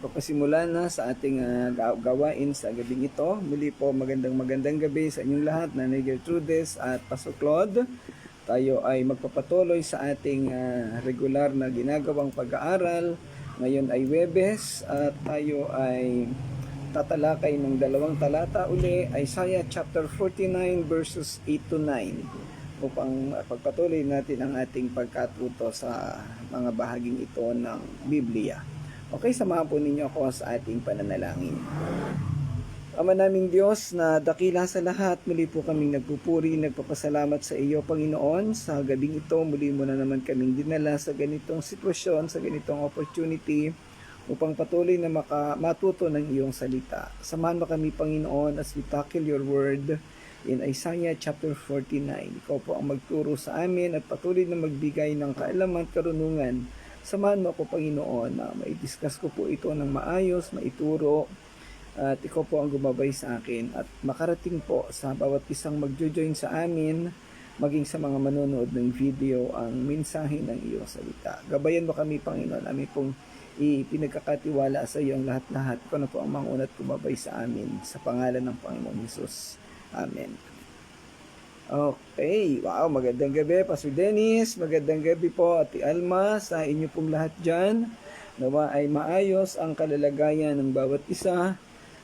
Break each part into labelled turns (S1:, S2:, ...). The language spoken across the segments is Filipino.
S1: magpapasimula na sa ating gawain sa gabing ito. Muli po magandang gabi sa inyong lahat, Nanay Gertrudes at Pastor Claude. Tayo ay magpapatuloy sa ating regular na ginagawang pag-aaral. Ngayon ay Huwebes at tayo ay tatalakay ng dalawang talata uli, Isaiah chapter 49 verses 8 to 9, upang pagpatuloy natin ang ating pagkatuto sa mga bahaging ito ng Biblia. Okay, samahan po ninyo ako sa ating pananalangin. Ama naming Diyos na dakila sa lahat, muli po kaming nagpupuri, nagpapasalamat sa iyo, Panginoon. Sa gabing ito, muli mo na naman kaming dinala sa ganitong sitwasyon, sa ganitong opportunity, upang patuloy na matuto ng iyong salita. Samahan mo kami, Panginoon, as we tackle your word in Isaiah chapter 49. Ikaw po ang magturo sa amin at patuloy na magbigay ng kaalaman at karunungan. Samahan mo ako, Panginoon, na mai-discuss ko po ito ng maayos, maituro, at ikaw po ang gumabay sa akin at makarating po sa bawat isang magjo-join sa amin, maging sa mga manonood ng video, ang mensahe ng iyong salita. Gabayan mo kami, Panginoon, amin pong ipinagkakatiwala sa iyo ang lahat-lahat. Ikaw na po ang mangunat gumabay sa amin, sa pangalan ng Panginoon Jesus. Amen. Okay, wow, magandang gabi, Pastor Dennis, magandang gabi po, Ate Alma, sa inyo pong lahat dyan. Nawa ay maayos ang kalalagayan ng bawat isa,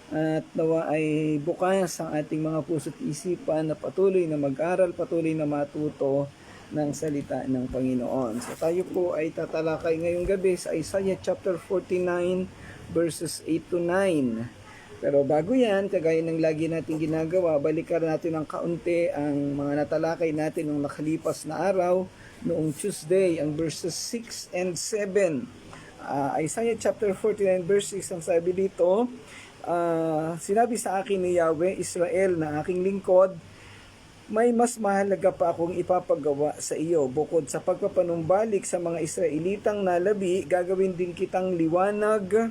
S1: at nawa ay bukas ang ating mga puso't isipan na patuloy na mag-aral, patuloy na matuto ng salita ng Panginoon. So tayo po ay tatalakay ngayong gabi sa Isaiah chapter 49 verses 8 to 9. Pero bago yan, kagaya ng lagi natin ginagawa, balikan natin ng kaunti ang mga natalakay natin nung nakalipas na araw, noong Tuesday, ang verses 6 and 7. Isaiah chapter 49 verse 6, ang sabi dito, sinabi sa akin ni Yahweh, Israel na aking lingkod, may mas mahalaga pa akong ipapagawa sa iyo. Bukod sa pagpapanumbalik sa mga Israelitang nalabi, gagawin din kitang liwanag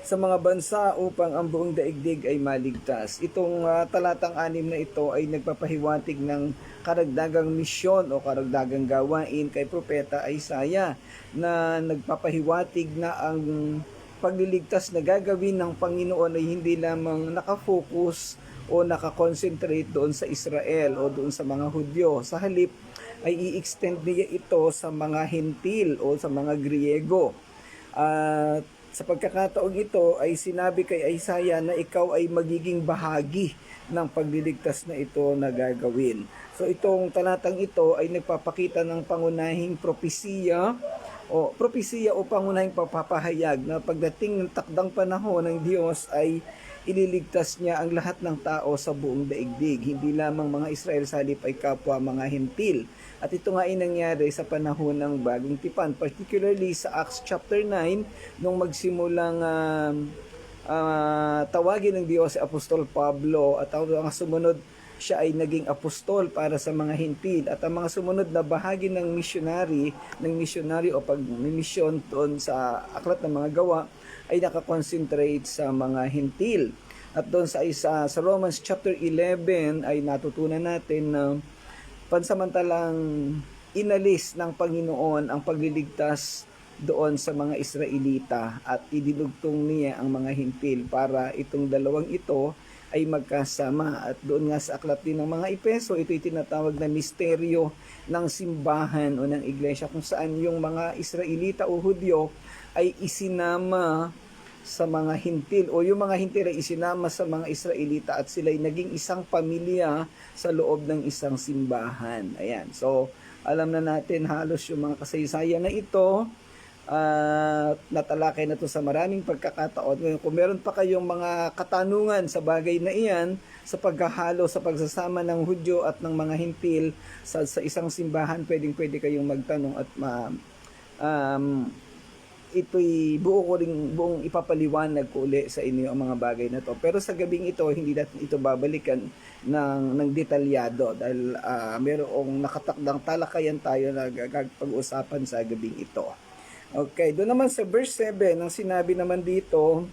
S1: sa mga bansa upang ang buong daigdig ay maligtas. Itong talatang 6 na ito ay nagpapahiwatig ng karagdagang misyon o karagdagang gawain kay Propeta Isaiah, na nagpapahiwatig na ang pagliligtas na gagawin ng Panginoon ay hindi lamang nakafocus o nakakonsentrate doon sa Israel o doon sa mga Hudyo. Sa halip ay i-extend niya ito sa mga Hentil o sa mga Griego. Sa pagkakataong ito ay sinabi kay Isaiah na ikaw ay magiging bahagi ng pagliligtas na ito na gagawin. So itong talatang ito ay nagpapakita ng pangunahing propesiya o pangunahing papapahayag na pagdating ng takdang panahon ng Diyos ay ililigtas niya ang lahat ng tao sa buong daigdig, hindi lamang mga Israel, sa halip ay kapwa mga Hentil. At ito nga ay nangyari sa panahon ng Bagong Tipan, particularly sa Acts chapter 9, nung magsimulang tawagin ng Diyos si Apostol Pablo, at ang sumunod siya ay naging apostol para sa mga Hentil, at ang mga sumunod na bahagi ng missionary o pag-mission doon sa aklat ng mga gawa ay nakakonsentrate sa mga Hentil. At doon sa Romans chapter 11 ay natutunan natin na pansamantalang inalis ng Panginoon ang pagliligtas doon sa mga Israelita at idinugtong niya ang mga Hentil para itong dalawang ito ay magkasama. At doon nga sa aklat din ng mga Epeso, ito'y tinatawag na misteryo ng simbahan o ng iglesia, kung saan yung mga Israelita o Hudyo ay isinama sa mga Hentil, o yung mga Hentil ay isinama sa mga Israelita, at sila ay naging isang pamilya sa loob ng isang simbahan. Ayan. So, alam na natin halos yung mga kasaysayan na ito, natalakay na to sa maraming pagkakataon. Ngayon, kung meron pa kayong mga katanungan sa bagay na iyan, sa paghahalo, sa pagsasama ng Hudyo at ng mga Hentil sa isang simbahan, pwede kayong magtanong at ito'y buong ipapaliwanag ko uli sa inyo ang mga bagay na to. Pero sa gabing ito, hindi natin ito babalikan ng detalyado dahil mayroong nakatakdang talakayan tayo na pag-usapan sa gabing ito. Okay, doon naman sa verse 7, ang sinabi naman dito,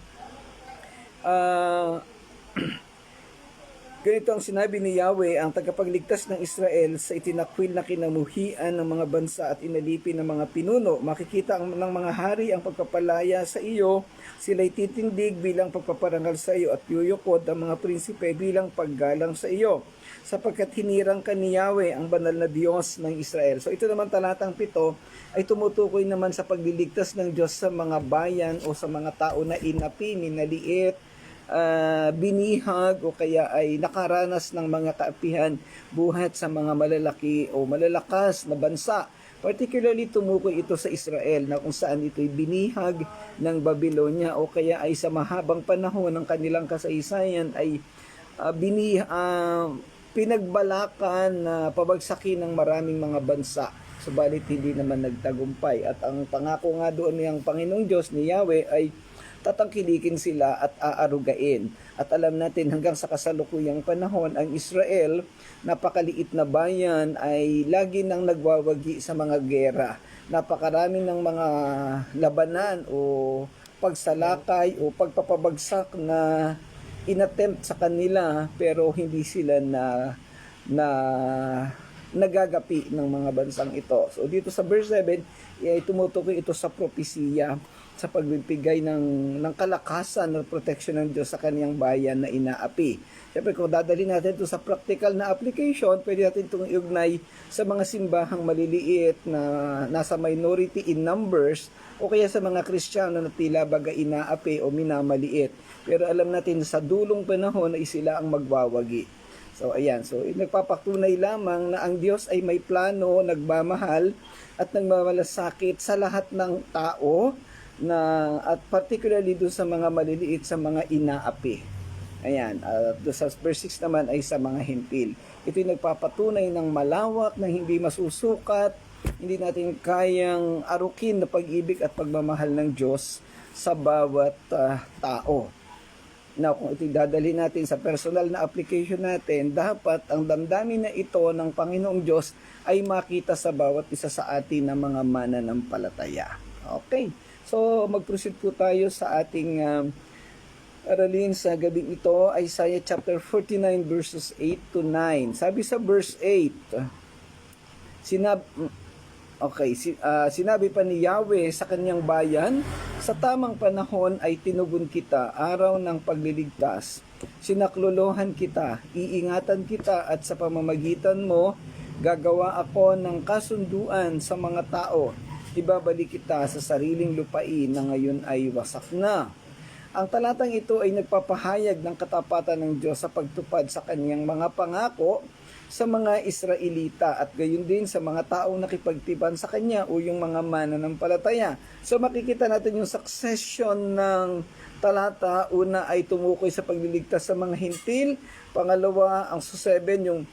S1: Ganito ang sinabi ni Yahweh, ang tagapagligtas ng Israel sa itinakwil na kinamuhian ng mga bansa at inalipin ng mga pinuno. Makikita ng mga hari ang pagpapalaya sa iyo, sila'y titindig bilang pagpaparangal sa iyo at yuyukod ang mga prinsipe bilang paggalang sa iyo. Sapagkat hinirang ka ni Yahweh ang banal na Diyos ng Israel. So ito naman talatang 7 ay tumutukoy naman sa pagliligtas ng Diyos sa mga bayan o sa mga tao na inapi, minaliit, binihag o kaya ay nakaranas ng mga kaapihan buhat sa mga malalaki o malalakas na bansa. Particularly tumukoy ito sa Israel na kung saan ito'y binihag ng Babylonia o kaya ay sa mahabang panahon ng kanilang kasaysayan ay pinagbalakan na pabagsakin ng maraming mga bansa. Subalit hindi naman nagtagumpay. At ang pangako nga doon ng Panginoong Diyos ni Yahweh ay tatangkilikin sila at aarugain. At alam natin hanggang sa kasalukuyang panahon, ang Israel, napakaliit na bayan, ay lagi nang nagwawagi sa mga gera. Napakarami ng mga labanan o pagsalakay o pagpapabagsak na inattempt sa kanila pero hindi sila na nagagapi ng mga bansang ito. So dito sa verse 7, ay tumutukoy ito sa propesiya sa pagbibigay ng kalakasan ng protection ng Diyos sa kaniyang bayan na inaapi. Siyempre kung dadalhin natin ito sa practical na application, pwede natin itong iugnay sa mga simbahang maliliit na nasa minority in numbers o kaya sa mga Kristiyano na tila baga inaapi o minamaliit. Pero alam natin sa dulong panahon ay sila ang magwawagi. So ayan, so nagpapatunay lamang na ang Diyos ay may plano, nagmamahal at nagmamalasakit sa lahat ng tao at particularly doon sa mga maliliit, sa mga inaapi. Ayan, doon sa verse 6 naman ay sa mga hintil. Ito'y nagpapatunay ng malawak na hindi masusukat, hindi natin kayang arukin na pag-ibig at pagmamahal ng Diyos sa bawat tao. Now, kung ito'y dadalhin natin sa personal na application natin, dapat ang damdamin na ito ng Panginoong Diyos ay makita sa bawat isa sa atin ng mga mananampalataya. Okay, so mag-proceed po tayo sa ating aralin sa gabing ito, Isaiah chapter 49 verses 8 to 9. Sabi sa verse 8, sinabi pa ni Yahweh sa kanyang bayan, sa tamang panahon ay tinugon kita, araw ng pagliligtas. Sinaklolohan kita, iingatan kita at sa pamamagitan mo, gagawa ako ng kasunduan sa mga tao. Ibabalik kita sa sariling lupain na ngayon ay wasak na. Ang talatang ito ay nagpapahayag ng katapatan ng Diyos sa pagtupad sa kanyang mga pangako sa mga Israelita at gayon din sa mga taong nakipagtipan sa kanya o yung mga mananampalataya. So makikita natin yung succession ng talata. Una ay tumukoy sa pagliligtas sa mga hintil. Pangalawa, ang 7, yung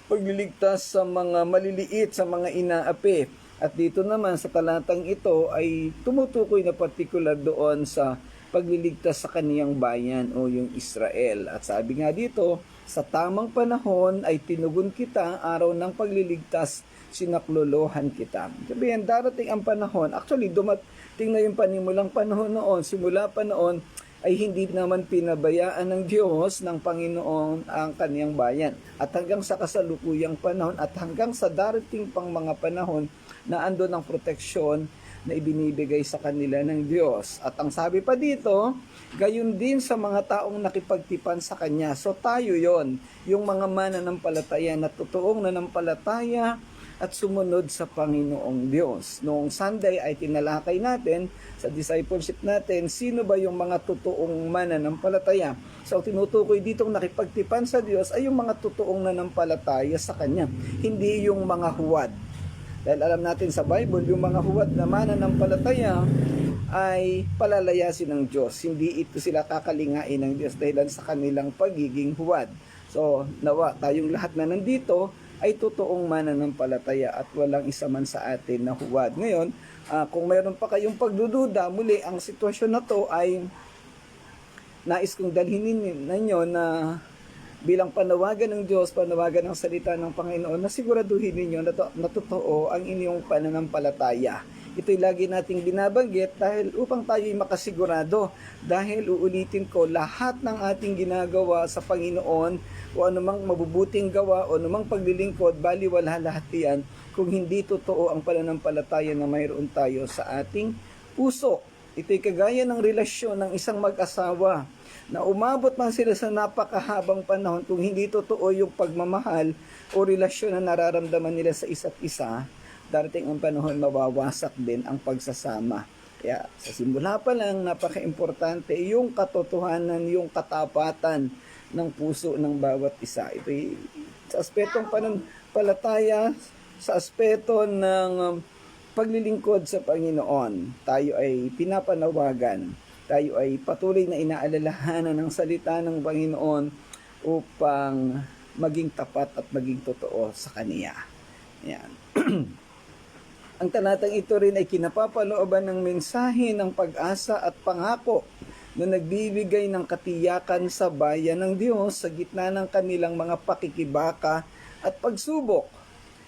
S1: pagliligtas sa mga maliliit, sa mga inaapi. At dito naman sa talatang ito ay tumutukoy na partikular doon sa pagliligtas sa kaniyang bayan o yung Israel. At sabi nga dito, sa tamang panahon ay tinugon kita, araw ng pagliligtas, sinaklolohan kita. Sabihin, darating ang panahon, actually dumating na yung panimulang panahon noon, simula pa noon, ay hindi naman pinabayaan ng Diyos, ng Panginoon ang kaniyang bayan. At hanggang sa kasalukuyang panahon at hanggang sa darating pang mga panahon na andon ang proteksyon na ibinibigay sa kanila ng Diyos. At ang sabi pa dito, gayon din sa mga taong nakipagtipan sa Kanya. So tayo yon, yung mga mananampalataya na totoong nanampalataya at sumunod sa Panginoong Diyos. Noong Sunday ay tinalakay natin sa discipleship natin, sino ba yung mga totoong mananampalataya? So tinutukoy ditong nakipagtipan sa Diyos ay yung mga totoong nanampalataya sa Kanya, hindi yung mga huwad. Dahil alam natin sa Bible, yung mga huwad na mananampalataya ay palalayasin ng Diyos. Hindi ito sila kakalingain ng Diyos dahil sa kanilang pagiging huwad. So, nawa tayong lahat na nandito ay totoong mananampalataya at walang isa man sa atin na huwad. Ngayon, kung mayroon pa kayong pagdududa, muli ang sitwasyon na to ay nais kong dalhin ninyo na bilang panawagan ng Diyos, panawagan ng salita ng Panginoon, na siguraduhin ninyo na totoo ang inyong pananampalataya. Ito'y lagi nating binabanggit dahil upang tayo'y makasigurado. Dahil uulitin ko, lahat ng ating ginagawa sa Panginoon o anumang mabubuting gawa o anumang paglilingkod, baliwala lahat yan kung hindi totoo ang pananampalataya na mayroon tayo sa ating puso. Ito'y kagaya ng relasyon ng isang mag-asawa na umabot man sila sa napakahabang panahon, kung hindi totoo yung pagmamahal o relasyon na nararamdaman nila sa isa't isa, darating ang panahon mawawasak din ang pagsasama. Kaya sa simula pa lang, napaka-importante yung katotohanan, yung katapatan ng puso ng bawat isa. Ito'y sa aspetong pananampalataya, sa aspeto ng paglilingkod sa Panginoon, tayo ay pinapanawagan, tayo ay patuloy na inaalalahanan ng salita ng Panginoon upang maging tapat at maging totoo sa Kaniya. Yan. Ang talatang ito rin ay kinapapalooban ng mensahe ng pag-asa at pangako na nagbibigay ng katiyakan sa bayan ng Diyos sa gitna ng kanilang mga pakikibaka at pagsubok.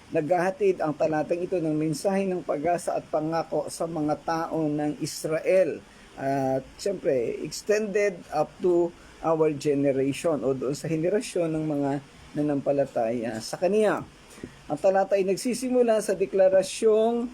S1: Naghahatid ang talatang ito ng mensahe ng pag-asa at pangako sa mga tao ng Israel. At siyempre, extended up to our generation o doon sa henerasyon ng mga nanampalataya sa Kaniya. Ang talata ay nagsisimula sa deklarasyong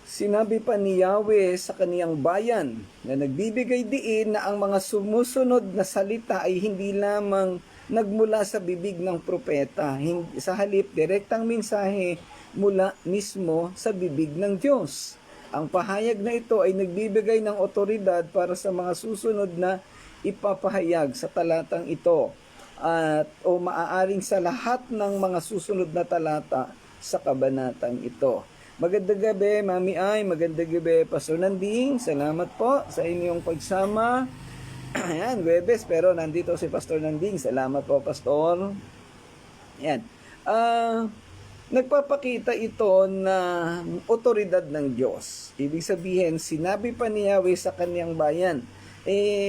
S1: sinabi pa ni Yahweh sa kaniyang bayan na nagbibigay diin na ang mga sumusunod na salita ay hindi lamang nagmula sa bibig ng propeta. Sa halip, direktang mensahe mula mismo sa bibig ng Diyos. Ang pahayag na ito ay nagbibigay ng otoridad para sa mga susunod na ipapahayag sa talatang ito at o maaaring sa lahat ng mga susunod na talata sa kabanatang ito. Magandang gabi, Mami Ay. Magandang gabi, Pastor Nanding. Salamat po sa inyong pagsama. Ayan, Webes, pero nandito si Pastor Nanding. Salamat po, Pastor. Ayan. Nagpapakita ito na otoridad ng Diyos. Ibig sabihin, sinabi pa ni Yahweh sa kaniyang bayan.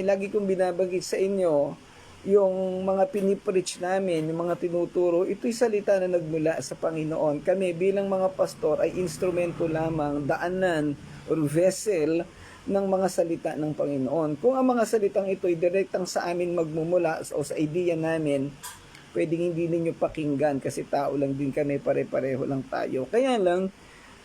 S1: Lagi kong binabanggit sa inyo, yung mga pinipreach namin, yung mga tinuturo, ito'y salita na nagmula sa Panginoon. Kami bilang mga pastor ay instrumento lamang, daanan, or vessel ng mga salita ng Panginoon. Kung ang mga salitang ito ay direktang sa amin magmumula o sa idea namin, pwedeng hindi ninyo pakinggan kasi tao lang din kami, pare-pareho lang tayo. Kaya lang,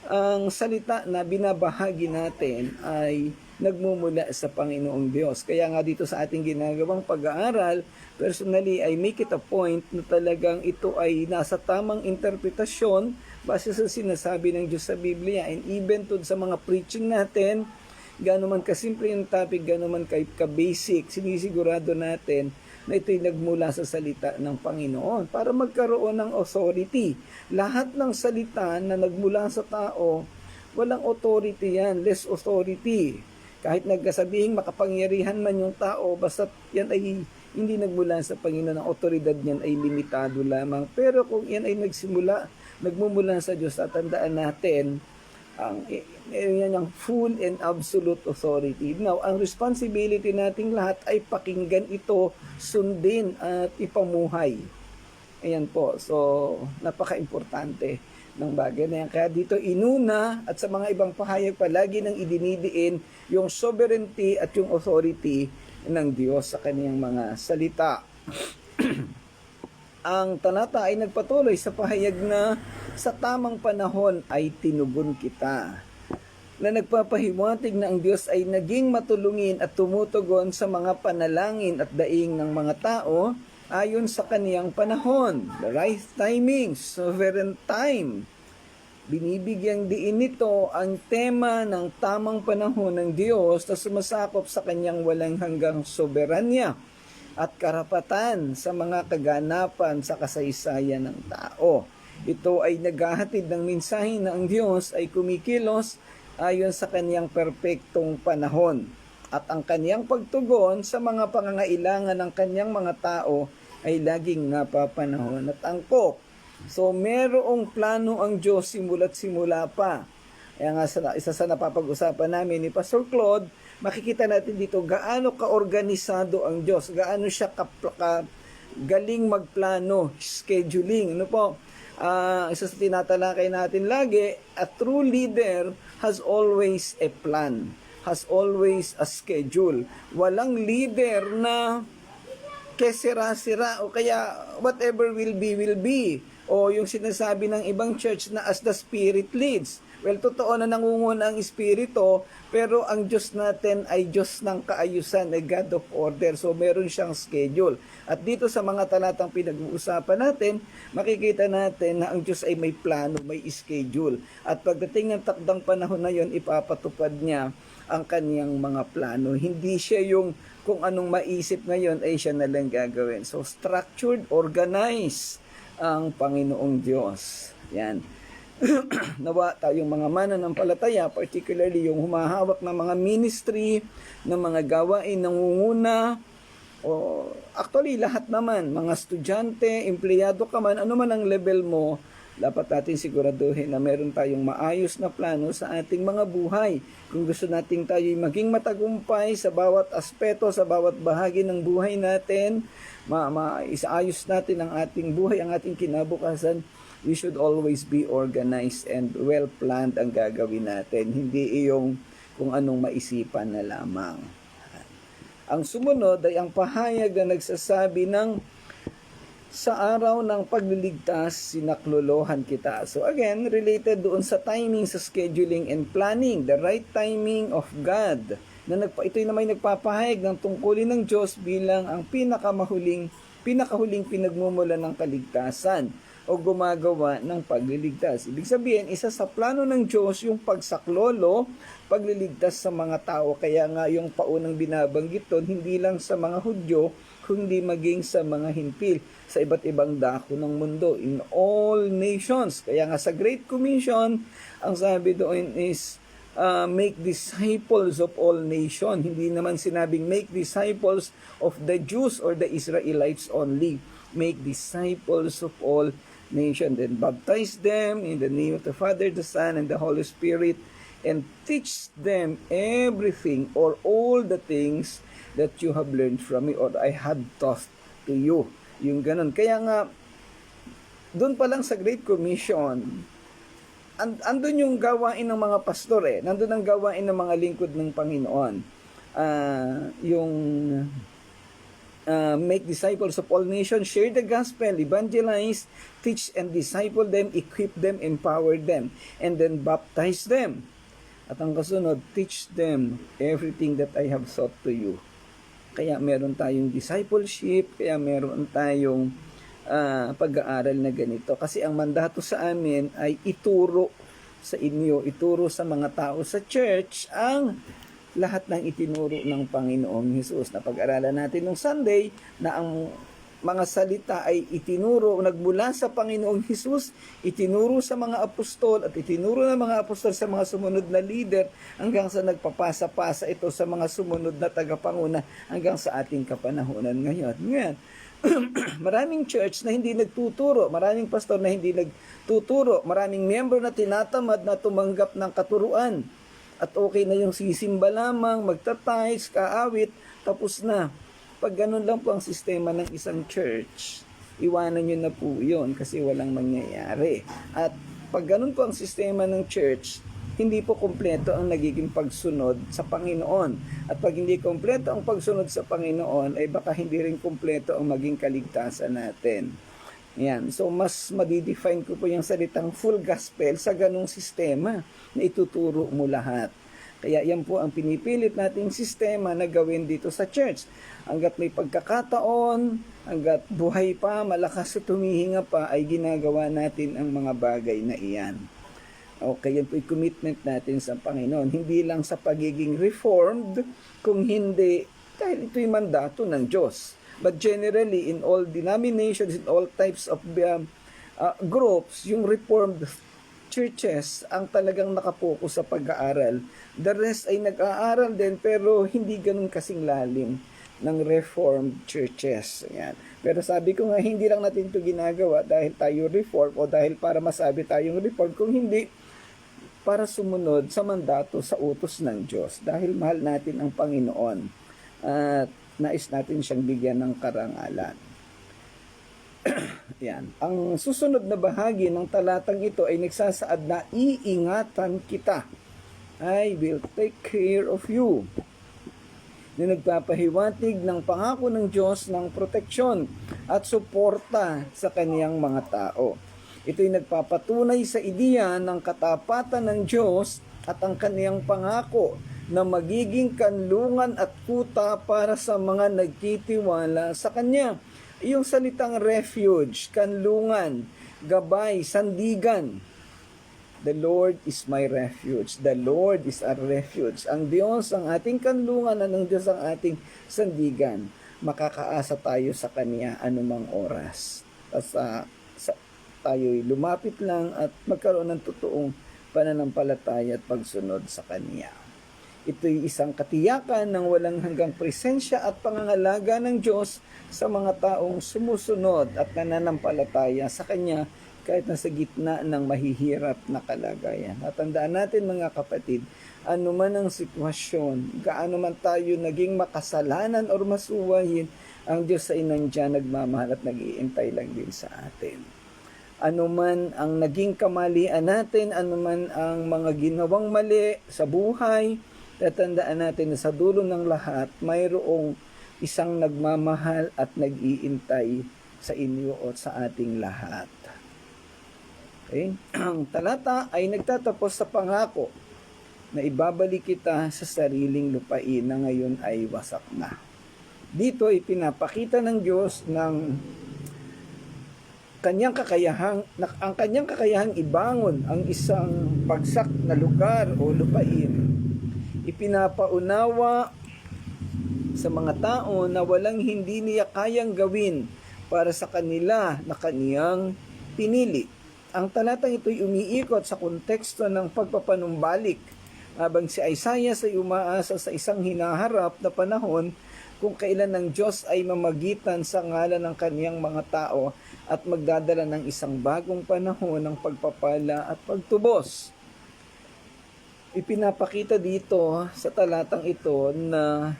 S1: ang salita na binabahagi natin ay nagmumula sa Panginoong Diyos. Kaya nga dito sa ating ginagawang pag-aaral, personally, I make it a point na talagang ito ay nasa tamang interpretasyon base sa sinasabi ng Diyos sa Biblia. And even to sa mga preaching natin, gano'n man kasimple yung topic, gano'n man ka-basic, sinisigurado natin na ito'y nagmula sa salita ng Panginoon para magkaroon ng authority. Lahat ng salita na nagmula sa tao, walang authority yan, less authority. Kahit nagkasabihing makapangyarihan man yung tao, basta yan ay hindi nagmula sa Panginoon, ang otoridad niyan ay limitado lamang. Pero kung yan ay nagmumula sa Diyos, tatandaan natin, yan ang full and absolute authority. Now, ang responsibility nating lahat ay pakinggan ito, sundin at ipamuhay. Ayan po. So, napaka-importante ng bagay na yan. Kaya dito inuna at sa mga ibang pahayag palagi nang idinidiin yung sovereignty at yung authority ng Diyos sa kaniyang mga salita. Ang talata ay nagpatuloy sa pahayag na sa tamang panahon ay tinugon kita, na nagpapahiwatig na ang Diyos ay naging matulungin at tumutugon sa mga panalangin at daing ng mga tao ayon sa kaniyang panahon. The right timing, sovereign time. Binibigyang diin nito ang tema ng tamang panahon ng Diyos na sumasakop sa kanyang walang hanggang soberanya at karapatan sa mga kaganapan sa kasaysayan ng tao. Ito ay naghahatid ng mensahe na ang Diyos ay kumikilos ayon sa kaniyang perpektong panahon at ang kaniyang pagtugon sa mga pangangailangan ng kaniyang mga tao ay laging napapanahon at angkop. So merong plano ang Diyos simula't simula pa. Kaya nga isa sa napapag-usapan namin ni Pastor Claude, makikita natin dito gaano ka-organisado ang Diyos, gaano siya galing magplano, scheduling. Ano po? Isa sa tinatalakay natin lagi, a true leader has always a plan, has always a schedule. Walang leader na kesira-sira o kaya whatever will be. O yung sinasabi ng ibang church na as the Spirit leads. Well, totoo na nangunguna ang Espiritu, pero ang Diyos natin ay Diyos ng kaayusan, a God of order. So, meron siyang schedule. At dito sa mga talatang pinag-uusapan natin, makikita natin na ang Diyos ay may plano, may schedule. At pagdating ng takdang panahon na yon, ipapatupad niya ang kaniyang mga plano. Hindi siya yung kung anong maisip ngayon ay siya na lang gagawin. So, structured, organized ang Panginoong Diyos. Yan. Nawa tayong mga mananampalataya, particularly yung humahawak ng mga ministry, ng mga gawain, nangunguna, o actually lahat naman, mga estudyante, empleyado ka man, ano man ang level mo, dapat natin siguraduhin na meron tayong maayos na plano sa ating mga buhay. Kung gusto nating tayo'y maging matagumpay sa bawat aspeto, sa bawat bahagi ng buhay natin, isaayos natin ang ating buhay, ang ating kinabukasan, we should always be organized and well-planned ang gagawin natin. Hindi iyong kung anong maisipan na lamang. Ang sumunod ay ang pahayag na nagsasabi ng sa araw ng pagliligtas, sinaklolohan kita. So again, related doon sa timing, sa scheduling and planning, the right timing of God. Ito'y na may nagpapahayag ng tungkulin ng Diyos bilang ang pinakahuling pinagmumula ng kaligtasan o gumagawa ng pagliligtas. Ibig sabihin, isa sa plano ng Diyos yung pagsaklolo, pagliligtas sa mga tao. Kaya nga yung paunang binabanggit doon, hindi lang sa mga Hudyo, kundi maging sa mga hintil, sa iba't ibang dako ng mundo, in all nations. Kaya nga sa Great Commission, ang sabi doon is, make disciples of all nations. Hindi naman sinabing make disciples of the Jews or the Israelites only. Make disciples of all nations, then baptize them in the name of the Father, the Son, and the Holy Spirit, and teach them everything or all the things that you have learned from me or I had taught to you. Yung ganun. Kaya nga, doon pa lang sa Great Commission, andun yung gawain ng mga pastor nandun ang gawain ng mga lingkod ng Panginoon. Make disciples of all nations, share the gospel, evangelize, teach and disciple them, equip them, empower them, and then baptize them. At ang kasunod, teach them everything that I have taught to you. Kaya meron tayong discipleship, kaya meron tayong pag-aaral na ganito. Kasi ang mandato sa amin ay ituro sa inyo, ituro sa mga tao sa church ang lahat ng itinuro ng Panginoong Hesus. Na pag-aralan natin nung Sunday na ang mga salita ay itinuro, nagmula sa Panginoong Hesus, itinuro sa mga apostol at itinuro ng mga apostol sa mga sumunod na leader hanggang sa nagpapasa-pasa ito sa mga sumunod na tagapanguna hanggang sa ating kapanahunan ngayon. Ngayon, maraming church na hindi nagtuturo, maraming pastor na hindi nagtuturo, maraming miyembro na tinatamad na tumanggap ng katuruan. At okay na yung sisimba lamang, magtatize, kaawit, tapos na. Pag ganun lang po ang sistema ng isang church, iwanan nyo na po yun kasi walang mangyayari. At pag ganun po ang sistema ng church, hindi po kumpleto ang nagiging pagsunod sa Panginoon. At pag hindi kumpleto ang pagsunod sa Panginoon, ay baka hindi rin kumpleto ang maging kaligtasan natin. Yan. So, mas madidefine ko po yung salitang full gospel sa ganung sistema na ituturo mo lahat. Kaya yan po ang pinipilit nating sistema na gawin dito sa church. Hanggat may pagkakataon, hanggat buhay pa, malakas at humihinga pa, ay ginagawa natin ang mga bagay na iyan. Okay, yan po yung commitment natin sa Panginoon. Hindi lang sa pagiging reformed, kung hindi, dahil ito'y mandato ng Diyos. But generally, in all denominations, in all types of groups, yung reformed churches ang talagang nakapokus sa pag-aaral. The rest ay nag-aaral din pero hindi ganun kasing lalim ng reformed churches. Ayan. Pero sabi ko nga, hindi lang natin ito ginagawa dahil tayo reform o dahil para masabi tayong reform, kung hindi para sumunod sa mandato sa utos ng Diyos. Dahil mahal natin ang Panginoon at nais natin siyang bigyan ng karangalan. Yan. Ang susunod na bahagi ng talatang ito ay nagsasaad na iingatan kita. I will take care of you, na nagpapahiwatig ng pangako ng Diyos ng proteksyon at suporta sa kaniyang mga tao. Ito'y nagpapatunay sa ideya ng katapatan ng Diyos at ang kaniyang pangako na magiging kanlungan at kuta para sa mga nagtitiwala sa Kanya. Yung salitang refuge, kanlungan, gabay, sandigan. The Lord is my refuge. The Lord is our refuge. Ang Diyos ang ating kanlungan at ang Diyos ang ating sandigan. Makakaasa tayo sa Kanya anumang oras. Tayo'y lumapit lang at magkaroon ng totoong pananampalataya at pagsunod sa Kanya. Ito'y isang katiyakan ng walang hanggang presensya at pangangalaga ng Diyos sa mga taong sumusunod at nananampalataya sa Kanya kahit nasa gitna ng mahihirap na kalagayan. At tandaan natin mga kapatid, ano man ang sitwasyon, gaano man tayo naging makasalanan or masuwahin, ang Diyos ay nandiyan, nagmamahal at nag-iintay lang din sa atin. Ano man ang naging kamalian natin, ano man ang mga ginawang mali sa buhay, tatandaan natin na sa dulo ng lahat, mayroong isang nagmamahal at nag-iintay sa inyo o sa ating lahat. Okay? Ang talata ay nagtatapos sa pangako na ibabalik kita sa sariling lupain na ngayon ay wasak na. Dito ay pinapakita ng Diyos ng ang kanyang kakayahang ibangon ang isang bagsak na lugar o lupain. Ipinapaunawa sa mga tao na walang hindi niya kayang gawin para sa kanila na kaniyang pinili. Ang talatang ito'y umiikot sa konteksto ng pagpapanumbalik habang si Isaiah ay umaasa sa isang hinaharap na panahon kung kailan ng Diyos ay mamagitan sa ngalan ng kaniyang mga tao at magdadala ng isang bagong panahon ng pagpapala at pagtubos. Ipinapakita dito sa talatang ito na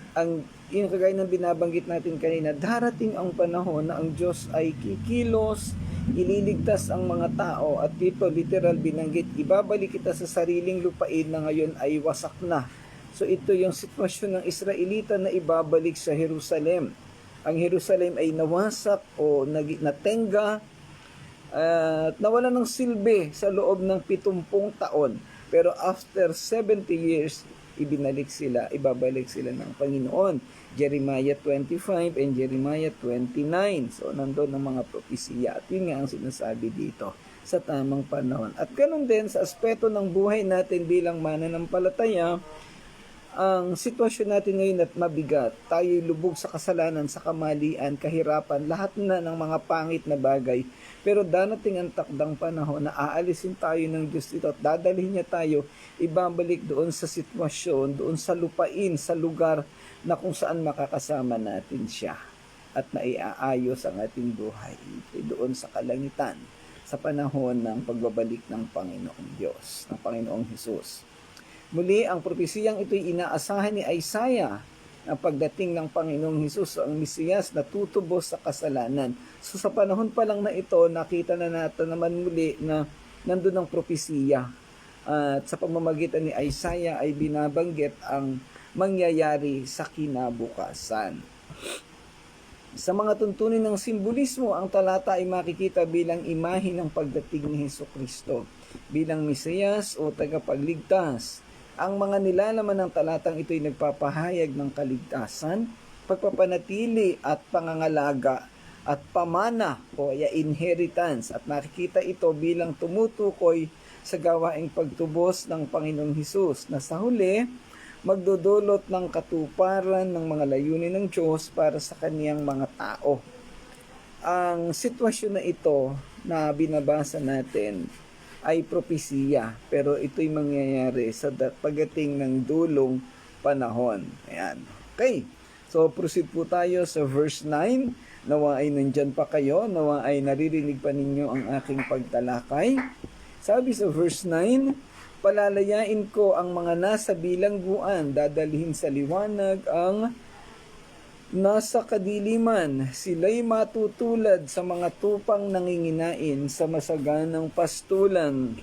S1: yung kagaya ng binabanggit natin kanina, darating ang panahon na ang Diyos ay kikilos, ililigtas ang mga tao at dito literal binanggit, ibabalik kita sa sariling lupain na ngayon ay wasak na. So ito yung sitwasyon ng Israelita na ibabalik sa Jerusalem. Ang Jerusalem ay nawasak o natenga at nawala ng silbi sa loob ng 70 taon. Pero after 70 years, ibabalik sila ng Panginoon. Jeremiah 25 and Jeremiah 29. So nandun ang mga propesiya. At yun nga ang sinasabi dito sa tamang panahon. At ganun din sa aspeto ng buhay natin bilang mananampalataya, ang sitwasyon natin ngayon at mabigat. Tayo'y lubog sa kasalanan, sa kamalian, kahirapan, lahat na ng mga pangit na bagay. Pero darating ang takdang panahon na aalisin tayo ng Diyos dito at dadalhin niya tayo, ibabalik doon sa sitwasyon, doon sa lupain, sa lugar na kung saan makakasama natin siya at naiaayos ang ating buhay doon sa kalangitan sa panahon ng pagbabalik ng Panginoong Diyos, ng Panginoong Hesus. Muli, ang propesiyang ito'y inaasahan ni Isaiah ang pagdating ng Panginoong Hesus, ang Mesiyas na tutubos sa kasalanan. So sa panahon pa lang na ito, nakita na natin naman muli na nandun ang propesiya. At sa pamamagitan ni Isaiah ay binabanggit ang mangyayari sa kinabukasan. Sa mga tuntunin ng simbolismo, ang talata ay makikita bilang imahe ng pagdating ni Hesukristo, bilang Mesiyas o tagapagligtas. Ang mga nilalaman ng talatang ito ay nagpapahayag ng kaligtasan, pagpapanatili at pangangalaga at pamana o inheritance. At nakikita ito bilang tumutukoy sa gawaing pagtubos ng Panginoong Hesus na sa huli, magdudulot ng katuparan ng mga layunin ng Diyos para sa kaniyang mga tao. Ang sitwasyon na ito na binabasa natin ay propesiya, pero ito'y mangyayari sa pagdating ng dulong panahon. Ayan. Okay. So, proceed po tayo sa verse 9. Nawa ay nandyan pa kayo. Nawa ay naririnig pa ninyo ang aking pagtalakay. Sabi sa verse 9, palalayain ko ang mga nasa bilangguan, dadalhin sa liwanag ang nasa kadiliman. Sila'y matutulad sa mga tupang nanginginain sa masaganang pastulan.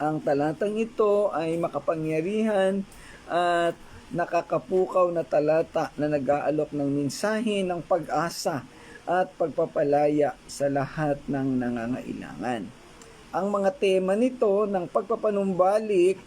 S1: Ang talatang ito ay makapangyarihan at nakakapukaw na talata na nag-aalok ng mensahe ng pag-asa at pagpapalaya sa lahat ng nangangailangan. Ang mga tema nito ng pagpapanumbalik,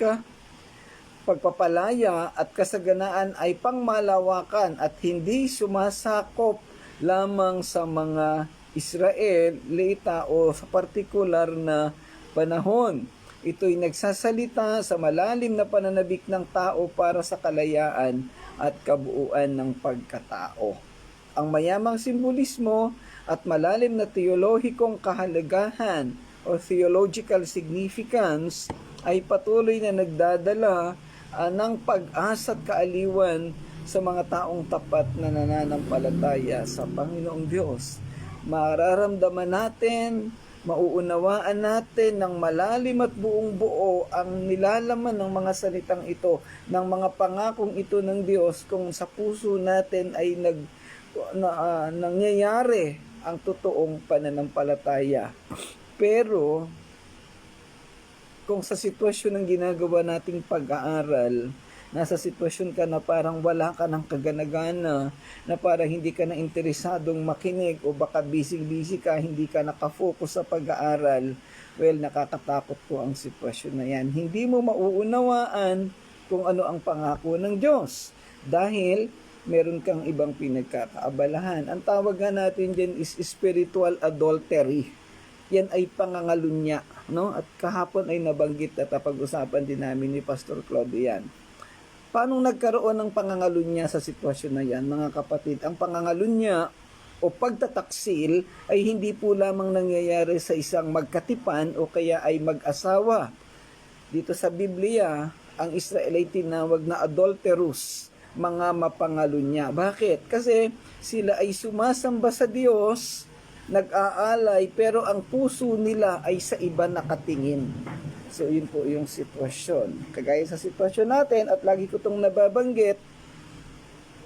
S1: pagpapalaya at kasaganaan ay pangmalawakan at hindi sumasakop lamang sa mga Israelita o sa partikular na panahon. Ito'y nagsasalita sa malalim na pananabik ng tao para sa kalayaan at kabuuan ng pagkatao. Ang mayamang simbolismo at malalim na teolohikong kahalagahan o theological significance ay patuloy na nagdadala ng pag-asa at kaaliwan sa mga taong tapat na nananampalataya sa Panginoong Diyos. Mararamdaman natin, mauunawaan natin ng malalim at buong buo ang nilalaman ng mga salitang ito, ng mga pangakong ito ng Diyos kung sa puso natin ay nangyayari ang totoong pananampalataya. Pero kung sa sitwasyon ng ginagawa nating pag-aaral, nasa sitwasyon ka na parang wala ka ng kaganagana, na parang hindi ka na interesadong makinig o baka busy-busy ka, hindi ka nakafocus sa pag-aaral, well, nakakatakot po ang sitwasyon na yan. Hindi mo mauunawaan kung ano ang pangako ng Diyos dahil meron kang ibang pinagkakaabalahan. Ang tawag nga natin dyan is spiritual adultery. Yan ay pangangalunya, no? At kahapon ay nabanggit at pag-usapan din namin ni Pastor Claudio yan. Paano nagkaroon ng pangangalunya sa sitwasyon na yan, mga kapatid? Ang pangangalunya o pagtataksil ay hindi po lamang nangyayari sa isang magkatipan o kaya ay mag-asawa. Dito sa Biblia, ang Israel ay tinawag na adulterous, mga mapangalunya. Bakit? Kasi sila ay sumasamba sa Diyos, nag-aalay, pero ang puso nila ay sa iba nakatingin. So, yun po yung sitwasyon. Kagaya sa sitwasyon natin, at lagi ko itong nababanggit,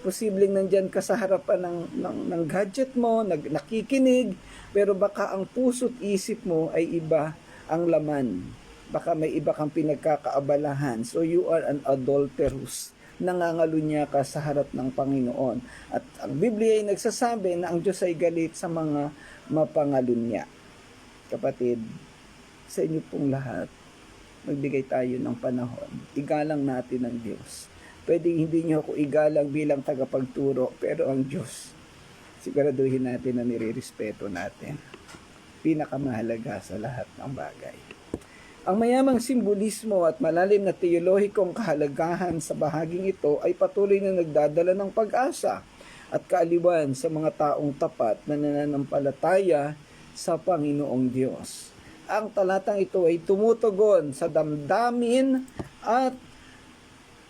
S1: posibleng nandyan ka sa harapan ng gadget mo, nakikinig, pero baka ang puso't isip mo ay iba ang laman. Baka may iba kang pinagkakaabalahan. So, you are an adulterous. Nangangalunya ka sa harap ng Panginoon. At ang Biblia ay nagsasabi na ang Diyos ay galit sa mga mapangalunya. Kapatid, sa inyo pong lahat, magbigay tayo ng panahon. Igalang natin ang Diyos. Pwede hindi niyo ako igalang bilang tagapagturo, pero ang Diyos, siguraduhin natin na nire-respeto natin. Pinakamahalaga sa lahat ng bagay. Ang mayamang simbolismo at malalim na teolohikong kahalagahan sa bahaging ito ay patuloy na nagdadala ng pag-asa at kaaliwan sa mga taong tapat na nananampalataya sa Panginoong Diyos. Ang talatang ito ay tumutugon sa damdamin at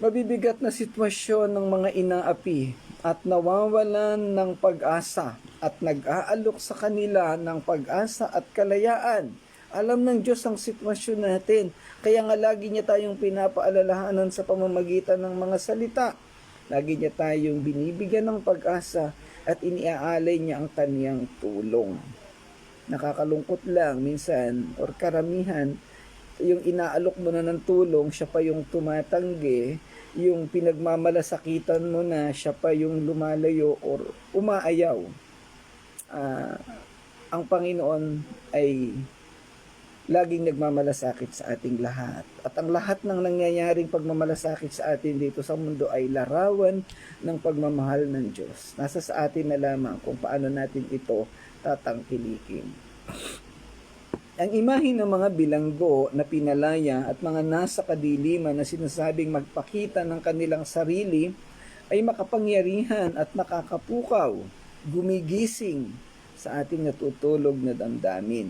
S1: mabibigat na sitwasyon ng mga inaapi at nawawalan ng pag-asa at nag-aalok sa kanila ng pag-asa at kalayaan. Alam ng Diyos ang sitwasyon natin. Kaya nga lagi niya tayong pinapaalalahanan sa pamamagitan ng mga salita. Lagi niya tayong binibigyan ng pag-asa at iniaalay niya ang kaniyang tulong. Nakakalungkot lang minsan or karamihan, yung inaalok mo na ng tulong, siya pa yung tumatanggi, yung pinagmamalasakitan mo na, siya pa yung lumalayo or umaayaw. Ang Panginoon ay laging nagmamalasakit sa ating lahat. At ang lahat ng nangyayaring pagmamalasakit sa atin dito sa mundo ay larawan ng pagmamahal ng Diyos. Nasa sa atin na lamang kung paano natin ito tatangkilikin. Ang imahe ng mga bilanggo na pinalaya at mga nasa kadiliman na sinasabing magpakita ng kanilang sarili ay makapangyarihan at nakakapukaw, gumigising sa ating natutulog na damdamin.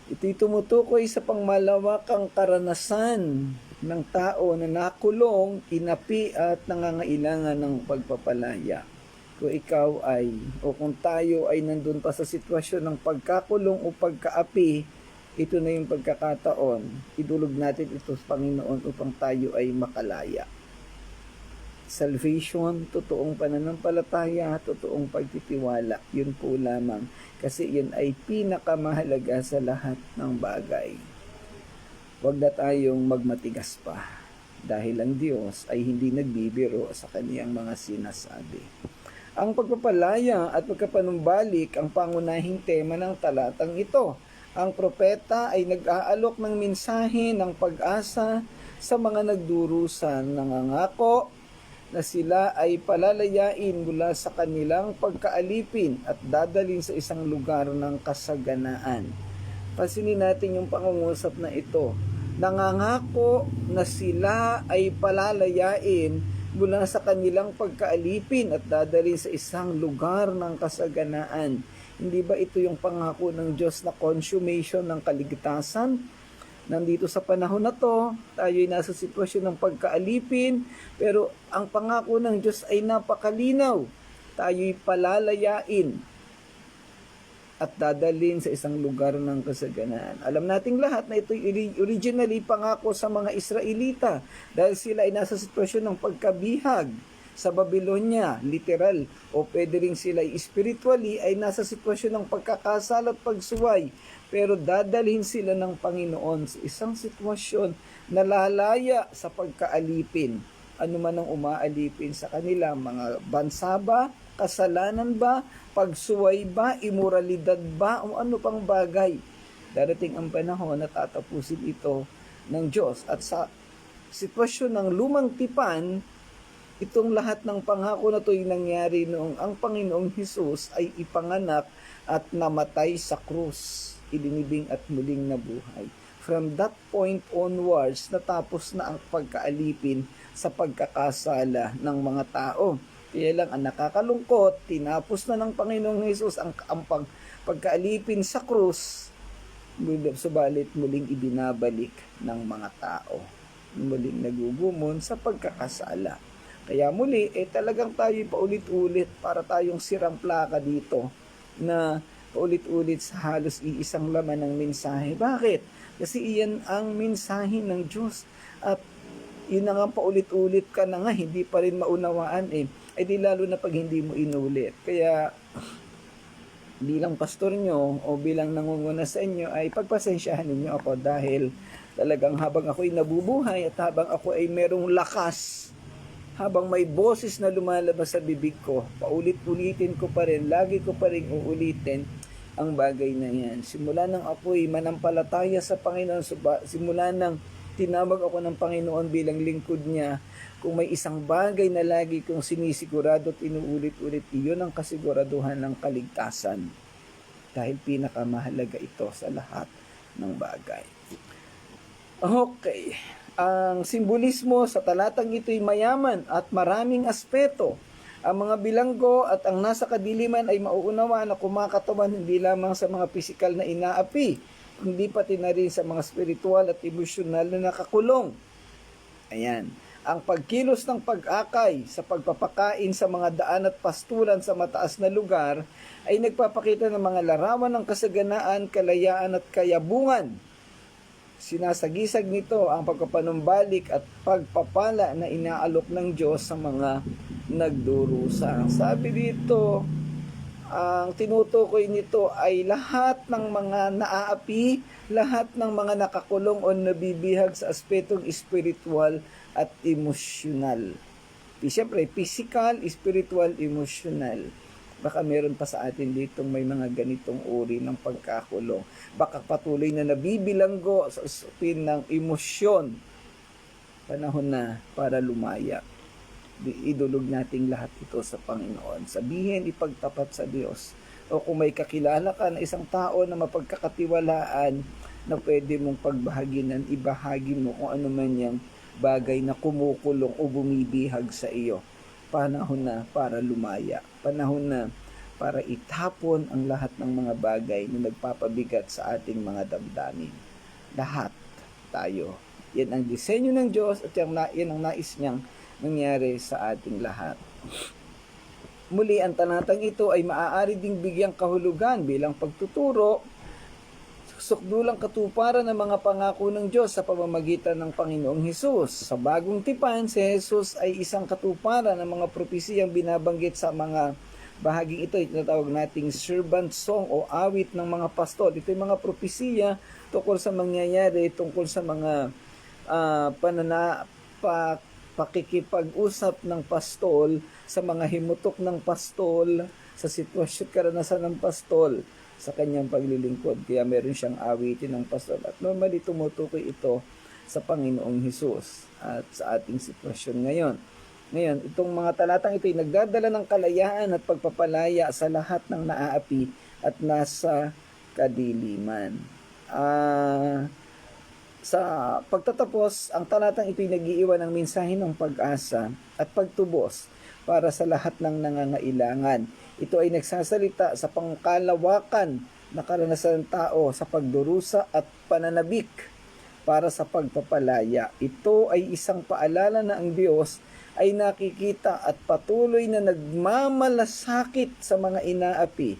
S1: Ito'y tumutukoy sa pangmalawakang karanasan ng tao na nakulong, inapi at nangangailangan ng pagpapalaya. Kung ikaw ay, o kung tayo ay nandun pa sa sitwasyon ng pagkakulong o pagkaapi, ito na yung pagkakataon. Idulog natin ito sa Panginoon upang tayo ay makalaya. Salvation, totoong pananampalataya, totoong pagtitiwala, yun po lamang. Kasi yun ay pinakamahalaga sa lahat ng bagay. Huwag na tayong magmatigas pa dahil ang Diyos ay hindi nagbibiro sa kaniyang mga sinasabi. Ang pagpapalaya at pagkapanumbalik ang pangunahing tema ng talatang ito. Ang propeta ay nag-aalok ng mensahe ng pag-asa sa mga nagdurusan, nangangako na sila ay palalayain mula sa kanilang pagkaalipin at dadalhin sa isang lugar ng kasaganaan. Pansinin natin yung pangungusap na ito. Nangangako na sila ay palalayain mula sa kanilang pagkaalipin at dadalhin sa isang lugar ng kasaganaan. Hindi ba ito yung pangako ng Diyos na consummation ng kaligtasan? Nandito sa panahon na to, tayo ay nasa sitwasyon ng pagkaalipin, pero ang pangako ng Diyos ay napakalinaw. Tayo'y palalayain at dadalhin sa isang lugar ng kasaganaan. Alam nating lahat na ito'y originally pangako sa mga Israelita dahil sila ay nasa sitwasyon ng pagkabihag sa Babylonia, literal, o pwede rin sila spiritually ay nasa sitwasyon ng pagkakasal at pagsuway, pero dadalhin sila ng Panginoon sa isang sitwasyon na lalaya sa pagkaalipin. Ano man ang umaalipin sa kanila, mga bansa ba, kasalanan ba, pagsuway ba, imoralidad ba, o ano pang bagay. Darating ang panahon na tatapusin ito ng Diyos. At sa sitwasyon ng lumang tipan, itong lahat ng pangako na ito'y nangyari noong ang Panginoong Hesus ay ipanganak at namatay sa krus, ilinibing at muling nabuhay. From that point onwards, natapos na ang pagkaalipin sa pagkakasala ng mga tao. Kaya lang ang nakakalungkot, tinapos na ng Panginoong Hesus ang pagkaalipin sa krus, subalit muling ibinabalik ng mga tao. Muling nagugumon sa pagkakasala. Kaya muli, talagang tayo paulit-ulit para tayong sirang plaka dito na paulit-ulit sa halos iisang laman ng mensahe. Bakit? Kasi iyan ang mensahe ng Diyos at yun na nga paulit-ulit ka na nga, hindi pa rin maunawaan Ay di lalo na pag hindi mo inulit. Kaya bilang pastor nyo o bilang nangunguna sa inyo ay pagpasensyahan ninyo ako dahil talagang habang ako'y nabubuhay at habang ako ay merong lakas, habang may boses na lumalabas sa bibig ko, paulit-ulitin ko pa rin, lagi ko pa rin uulitin ang bagay na yan. Simula nang ako'y manampalataya sa Panginoon, simula nang tinawag ako ng Panginoon bilang lingkod niya, kung may isang bagay na lagi kong sinisigurado at inuulit-ulit, iyon ang kasiguraduhan ng kaligtasan. Dahil pinakamahalaga ito sa lahat ng bagay. Okay. Ang simbolismo sa talatang ito'y mayaman at maraming aspeto. Ang mga bilanggo at ang nasa kadiliman ay mauunawa na kumakatawan hindi lamang sa mga pisikal na inaapi, kundi pati na rin sa mga spiritual at emosyonal na nakakulong. Ayan. Ang pagkilos ng pag-akay sa pagpapakain sa mga daan at pastulan sa mataas na lugar ay nagpapakita ng mga larawan ng kasaganaan, kalayaan at kayabungan. Sinasagisag nito ang pagpapanumbalik at pagpapala na inaalok ng Diyos sa mga nagdurusa. Sabi dito, ang tinutukoy nito ay lahat ng mga naaapi, lahat ng mga nakakulong o nabibihag sa aspetong spiritual at emosyonal. Siyempre, physical, spiritual, emosyonal. Baka meron pa sa atin ditong may mga ganitong uri ng pagkakulong. Baka patuloy na nabibilanggo sa usapin ng emosyon. Panahon na para lumaya. Idulog nating lahat ito sa Panginoon. Sabihin, ipagtapat sa Diyos. O kung may kakilala ka na isang tao na mapagkakatiwalaan na pwede mong pagbahaginan, ibahagi mo kung ano man yung bagay na kumukulong o bumibihag sa iyo. Panahon na para lumaya. Panahon na para itapon ang lahat ng mga bagay na nagpapabigat sa ating mga damdamin. Lahat tayo. Yan ang disenyo ng Diyos at yan ang nais niyang nangyari sa ating lahat. Muli, ang talatang ito ay maaari ding bigyang kahulugan bilang pagtuturo, sukdulang katuparan ng mga pangako ng Diyos sa pamamagitan ng Panginoong Hesus. Sa bagong tipan, si Hesus ay isang katuparan ng mga propesiyang binabanggit sa mga bahaging ito. Tinatawag nating servant song o awit ng mga pastol. Ito yung mga propesiya tungkol sa mangyayari, tungkol sa mga pakikipag-usap ng pastol, sa mga himutok ng pastol, sa sitwasyon karanasan ng pastol sa kanyang paglilingkod. Kaya meron siyang awitin ng pastol. At normally tumutukoy ito sa Panginoong Hesus at sa ating sitwasyon ngayon. Ngayon, itong mga talatang ito ay nagdadala ng kalayaan at pagpapalaya sa lahat ng naaapi at nasa kadiliman. Sa pagtatapos, ang talatang ito'y nag-iiwan ng mensahe ng pag-asa at pagtubos para sa lahat ng nangangailangan. Ito ay nagsasalita sa pangkalawakan na karanasan ng tao sa pagdurusa at pananabik para sa pagpapalaya. Ito ay isang paalala na ang Diyos ay nakikita at patuloy na nagmamalasakit sa mga inaapi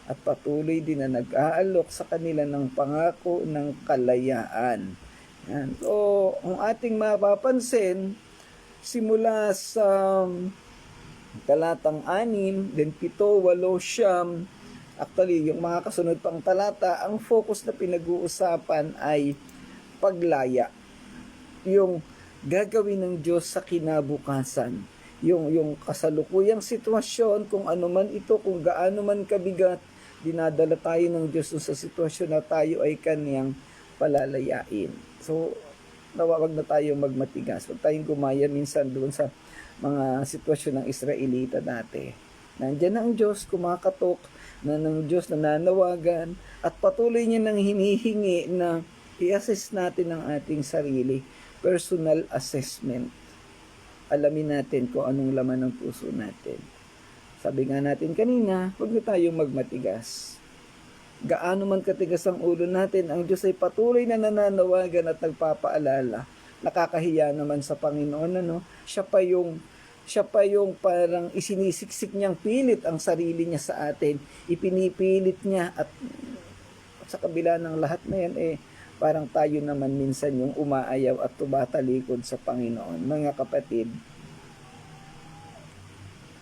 S1: at patuloy din na nag-aalok sa kanila ng pangako ng kalayaan. Yan. So, ang ating mapapansin, simula sa talatang 6, then 7, 8, 9, actually, yung mga kasunod pang talata, ang focus na pinag-uusapan ay paglaya. Yung gagawin ng Diyos sa kinabukasan. Yung kasalukuyang sitwasyon, kung ano man ito, kung gaano man kabigat, dinadala tayo ng Diyos sa sitwasyon na tayo ay kaniyang palalayain. So, wag na tayo magmatigas. Huwag tayong gumaya minsan doon sa mga sitwasyon ng Israelita dati. Nandiyan ang Diyos, kumakatok na ng Diyos nananawagan at patuloy niya nang hinihingi na i-assess natin ang ating sarili. Personal assessment. Alamin natin kung anong laman ng puso natin. Sabi nga natin kanina, huwag na tayong magmatigas. Gaano man katigas ang ulo natin, ang Diyos ay patuloy na nananawagan at nagpapaalala. Nakakahiya naman sa Panginoon, ano? Siya pa yung parang isinisiksik niyang pilit ang sarili niya sa atin. Ipinipilit niya at sa kabila ng lahat na yan, parang tayo naman minsan yung umaayaw at tumatalikod sa Panginoon. Mga kapatid,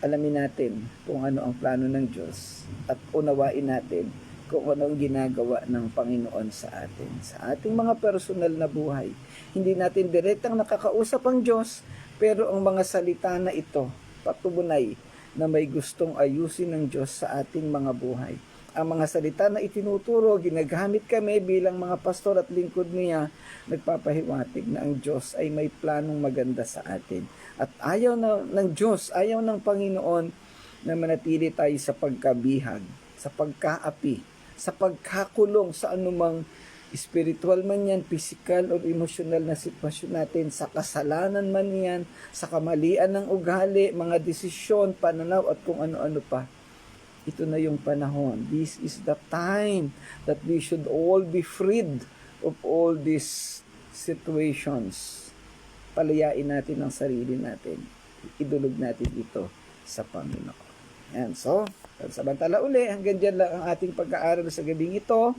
S1: alamin natin kung ano ang plano ng Diyos at unawain natin kung ano ang ginagawa ng Panginoon sa atin. Sa ating mga personal na buhay, hindi natin direktang nakakausap ang Diyos, pero ang mga salita na ito, patunay na may gustong ayusin ng Diyos sa ating mga buhay. Ang mga salita na itinuturo, ginagamit kami bilang mga pastor at lingkod niya, nagpapahiwatig na ang Diyos ay may planong maganda sa atin. At ayaw ng Diyos, ayaw ng Panginoon na manatili tayo sa pagkabihag, sa pagkaapi, sa pagkakulong sa anumang spiritual man yan, physical o emotional na sitwasyon natin, sa kasalanan man yan, sa kamalian ng ugali, mga desisyon, pananaw at kung ano-ano pa. Ito na yung panahon. This is the time that we should all be freed of all these situations. Palayain natin ang sarili natin. Idulog natin ito sa Panginoon. Yan. So, samantala uli, hanggang dyan lang ang ating pag-aaral sa gabing ito.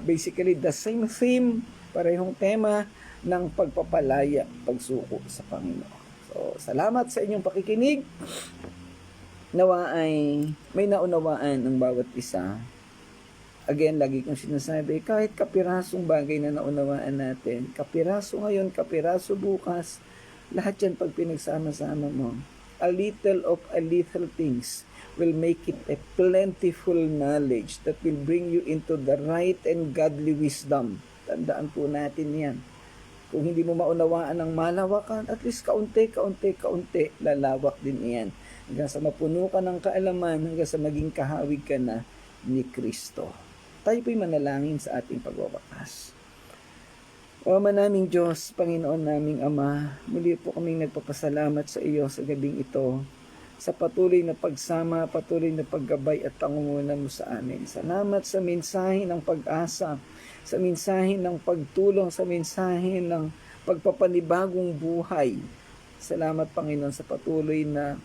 S1: Basically, the same theme, parehong tema ng pagpapalaya, pagsuko sa Panginoon. So, salamat sa inyong pakikinig. Nawa ay may naunawaan ng bawat isa. Again, lagi kong sinasabi, kahit kapirasong bagay na naunawaan natin, kapiraso ngayon, kapiraso bukas, lahat yan pag pinagsama-sama mo, a little things will make it a plentiful knowledge that will bring you into the right and godly wisdom. Tandaan po natin yan. Kung hindi mo maunawaan ng malawakan, at least kaunti, lalawak din yan. Hanggang sa mapuno ka ng kaalaman, hanggang sa maging kahawig ka na ni Kristo. Tayo po'y manalangin sa ating pagwawakas. O Ama naming Diyos, Panginoon naming Ama, muli po kaming nagpapasalamat sa iyo sa gabing ito, sa patuloy na pagsama, patuloy na paggabay at pangunguna mo sa amin. Salamat sa mensahe ng pag-asa, sa mensahe ng pagtulong, sa mensahe ng pagpapanibagong buhay. Salamat, Panginoon, sa patuloy na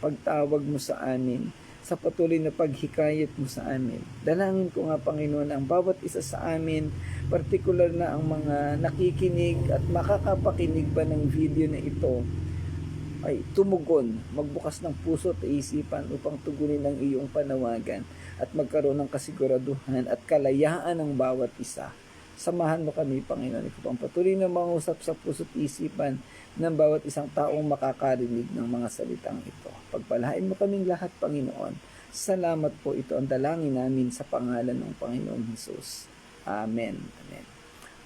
S1: pagtawag mo sa amin, sa patuloy na paghikayat mo sa amin. Dalangin ko nga, Panginoon, ang bawat isa sa amin, partikular na ang mga nakikinig at makakapakinig ba ng video na ito, ay tumugon, magbukas ng puso at isipan upang tugunin ang iyong panawagan at magkaroon ng kasiguraduhan at kalayaan ng bawat isa. Samahan mo kami, Panginoon. Ikaw pang patuloy na mangusap sa puso't isipan ng bawat isang taong makakarinig ng mga salitang ito. Pagpalain mo kaming lahat, Panginoon. Salamat po, ito ang dalangin namin sa pangalan ng Panginoong Hesus. Amen. Amen.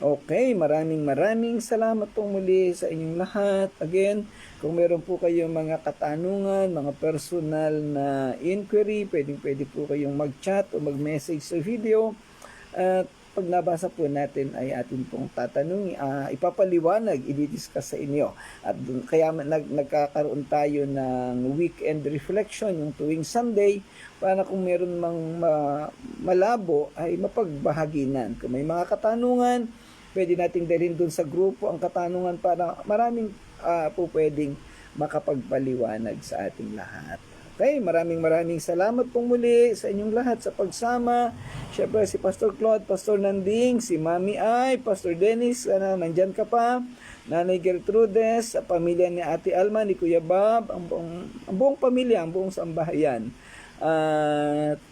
S1: Okay, maraming salamat po muli sa inyong lahat. Again, kung meron po kayong mga katanungan, mga personal na inquiry, pwede po kayong mag-chat o mag-message sa video. At pag nabasa po natin ay atin pong tatanungin, ipapaliwanag, i-discuss sa inyo. At kaya nagkakaroon tayo ng weekend reflection yung tuwing Sunday para kung meron mang malabo ay mapagbahaginan. Kung may mga katanungan, pwede nating dalhin doon sa grupo ang katanungan para maraming po pwedeng makapagpaliwanag sa ating lahat. Okay, maraming salamat pong muli sa inyong lahat sa pagsama. Siyempre si Pastor Claude, Pastor Nanding, si Mami Ay, Pastor Dennis, nandyan ka pa, Nanay Gertrudes, sa pamilya ni Ate Alma, ni Kuya Bob, ang buong pamilya, ang buong sambahayan. At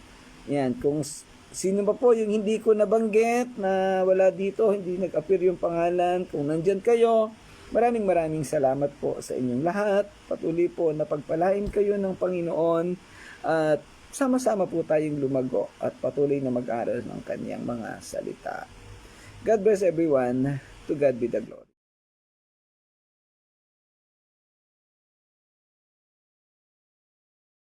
S1: yan, kung sino ba po yung hindi ko nabanggit na wala dito, hindi nag-appear yung pangalan, kung nandyan kayo, maraming salamat po sa inyong lahat. Patuloy po na pagpalain kayo ng Panginoon at sama-sama po tayong lumago at patuloy na mag-aral ng kanyang mga salita. God bless everyone. To God be the glory.